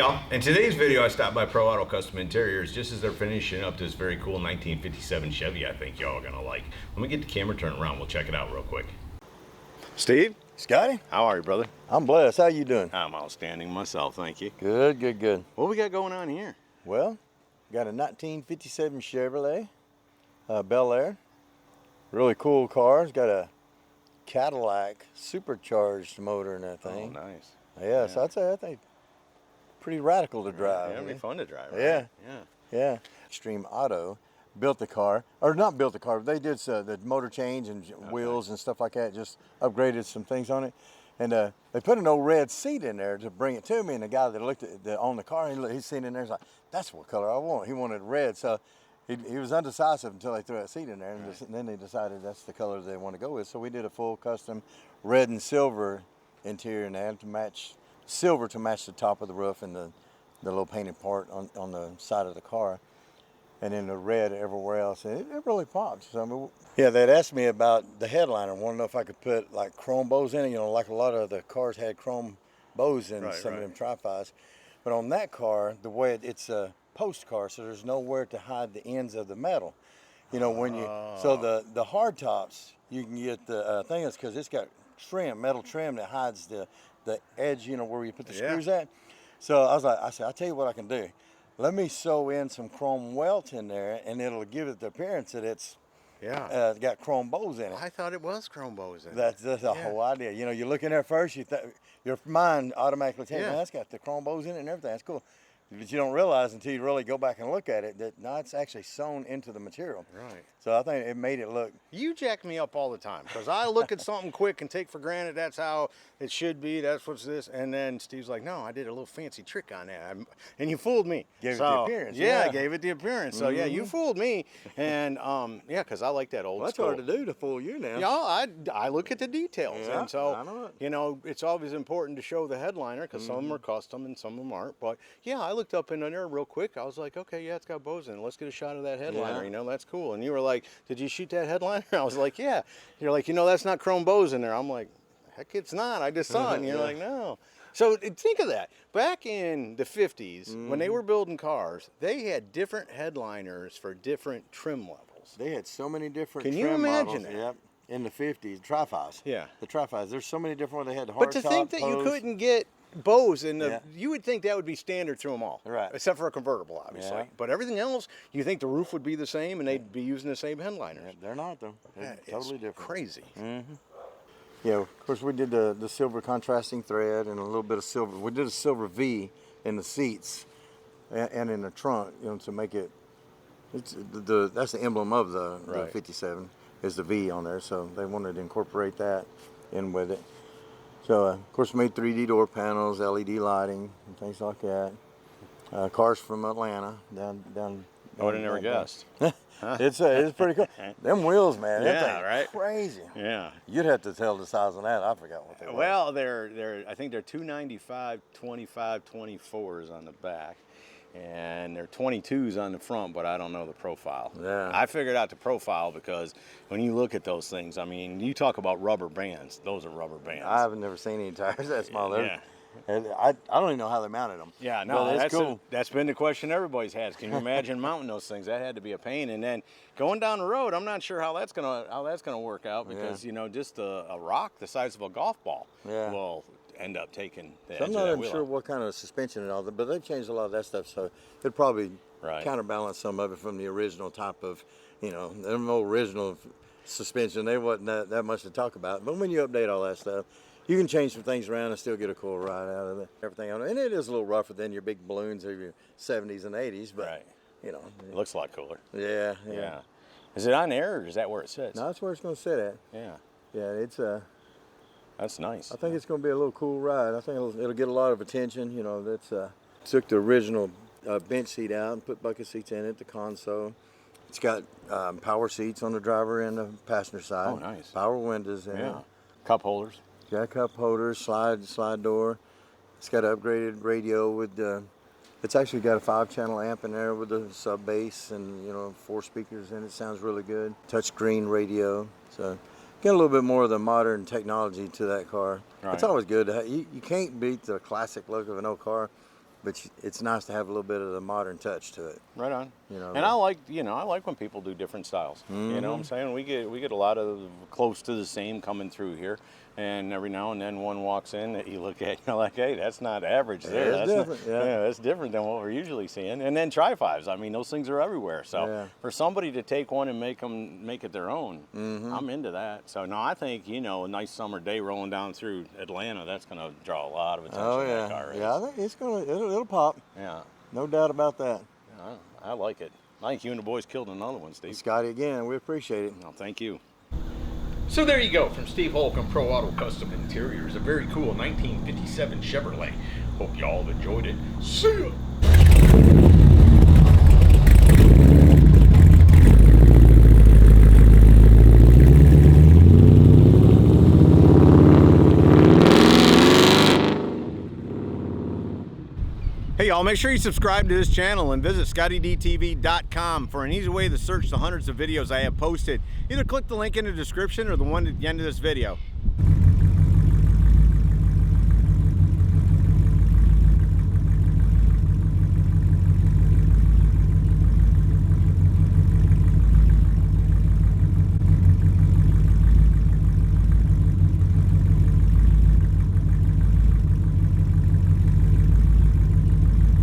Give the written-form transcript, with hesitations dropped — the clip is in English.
y'all. In today's video I stopped by Pro Auto Custom Interiors just as they're finishing up this very cool 1957 Chevy I think y'all are gonna like. Let me get the camera turned around, we'll check it out real quick. Steve? Scotty? How are you, brother? I'm blessed. How you doing? I'm outstanding myself, thank you. Good, good, good. What we got going on here? Well, got a 1957 Chevrolet Bel Air. Really cool car. It's got a Cadillac supercharged motor in that thing. Oh, nice. Yeah, so I'd say, I think, pretty radical to drive. Yeah, it'd be fun to drive, right? Yeah. Yeah. Extreme Auto built the car, or not built the car, but they did the motor change and wheels and stuff like that, just upgraded some things on it. And they put an old red seat in there to bring it to me, and the guy that looked at on the car, he's seen in there, he's like, that's what color I want. He wanted red, so he was undecisive until they threw that seat in there, and then they decided that's the color they want to go with. So we did a full custom red and silver interior and had to match silver to match the top of the roof and the little painted part on the side of the car, and then the red everywhere else. And it really popped. So, I mean, yeah, they'd asked me about the headliner, wanted to know if I could put like chrome bows in it. You know, like a lot of the cars had chrome bows in some of them tri-fis. But on that car, the way it's a post car, so there's nowhere to hide the ends of the metal. You know, when you so the hard tops, you can get the thing is because it's got trim, metal trim that hides the edge, you know, where you put the screws at. So I said, I'll tell you what I can do. Let me sew in some chrome welt in there, and it'll give it the appearance that it's got chrome bows in it. I thought it was chrome bows in it. That's the whole idea. You know, you look in there first, your mind automatically tells you, man, that's got the chrome bows in it and everything. That's cool. But you don't realize until you really go back and look at it that no, it's actually sewn into the material. Right. So I think it made it look. You jack me up all the time because I look at something quick and take for granted that's how it should be. That's what's this, and then Steve's like, "No, I did a little fancy trick on that," and you fooled me. Gave it the appearance. Yeah, I gave it the appearance. So yeah, you fooled me, and yeah, because I like that old. Well, that's school. hard to do to fool you now. Yeah, I look at the details, and so I know it. you know it's always important to show the headliner because some of them are custom and some of them aren't. But yeah, I looked up in there real quick. I was like, okay, yeah, it's got bows in it. Let's get a shot of that headliner. Yeah. You know, that's cool. And you were like, did you shoot that headliner? I was like, yeah. You're like, you know, that's not chrome bows in there. I'm like, heck, it's not. I just saw it. And you're like, no. So think of that. Back in the 50s, when they were building cars, they had different headliners for different trim levels. They had so many different Can trim you imagine models. that? Yep. In the 50s, tri-fis. Yeah. The tri-fis. There's so many different ones. They had the hard But to top, think that you hose. couldn't get bows in the, you would think that would be standard through them all. Right. Except for a convertible, obviously. Yeah. But everything else, you think the roof would be the same and they'd be using the same headliners. They're not, though. They're totally different. Crazy. Yeah, of course, we did the silver contrasting thread and a little bit of silver. We did a silver V in the seats and in the trunk, you know, to make it, that's the emblem of the 57 is the V on there. So they wanted to incorporate that in with it. So, of course, we made 3D door panels, LED lighting, and things like that. Cars from Atlanta, down. I would have never guessed. It's pretty cool. Them wheels, man. Yeah, right? Crazy. Yeah. You'd have to tell the size on that. I forgot what they were. Well, I think they're 295, 25, 24s on the back. And they're 22s on the front, but I don't know the profile. Yeah. I figured out the profile because when you look at those things, I mean, you talk about rubber bands. Those are rubber bands. I've never seen any tires that small. Yeah. And I don't even know how they mounted them. Yeah, no, but that's cool. That's been the question everybody's had. Can you imagine mounting those things? That had to be a pain. And then going down the road, I'm not sure how that's gonna work out because you know, just a rock the size of a golf ball will end up taking the edge of that wheel. I'm not sure what kind of suspension and all that, but they've changed a lot of that stuff, so it'd probably counterbalance some of it from the original type of, you know, them original suspension. They wasn't that much to talk about. But when you update all that stuff, you can change some things around and still get a cool ride out of it. Everything on it. And it is a little rougher than your big balloons of your 70s and 80s, but you know. It looks a lot cooler. Yeah. Is it on air or is that where it sits? No, that's where it's going to sit at. Yeah. Yeah, it's that's nice. I think it's going to be a little cool ride. I think it'll get a lot of attention. You know, that's took the original bench seat out and put bucket seats in it, the console. It's got power seats on the driver and the passenger side. Oh, nice. Power windows in it. Cup holders. Got cup holders, slide door. It's got an upgraded radio with it's actually got a 5-channel amp in there with a sub bass and, you know, 4 speakers in it. Sounds really good. Touchscreen radio. So get a little bit more of the modern technology to that car. It's always good. You can't beat the classic look of an old car. but it's nice to have a little bit of the modern touch to it. Right on. You know, and I like, I like when people do different styles. You know what I'm saying? We get a lot of close to the same coming through here. And every now and then one walks in that you look at, you're like, hey, that's not average there. That's different. Yeah, that's different than what we're usually seeing. And then tri-fives. I mean, those things are everywhere. So for somebody to take one and make it their own, I'm into that. So no, I think, a nice summer day rolling down through Atlanta, that's going to draw a lot of attention. Oh to yeah, that car race. yeah. I think it'll pop. Yeah, no doubt about that. Yeah, I like it. I think you and the boys killed another one, Steve. Scotty, again, we appreciate it. No, thank you. So there you go, from Steve Holcomb, Pro Auto Custom Interiors, a very cool 1957 Chevrolet. Hope y'all enjoyed it. See ya! Hey y'all, make sure you subscribe to this channel and visit ScottieDTV.com for an easy way to search the hundreds of videos I have posted. Either click the link in the description or the one at the end of this video.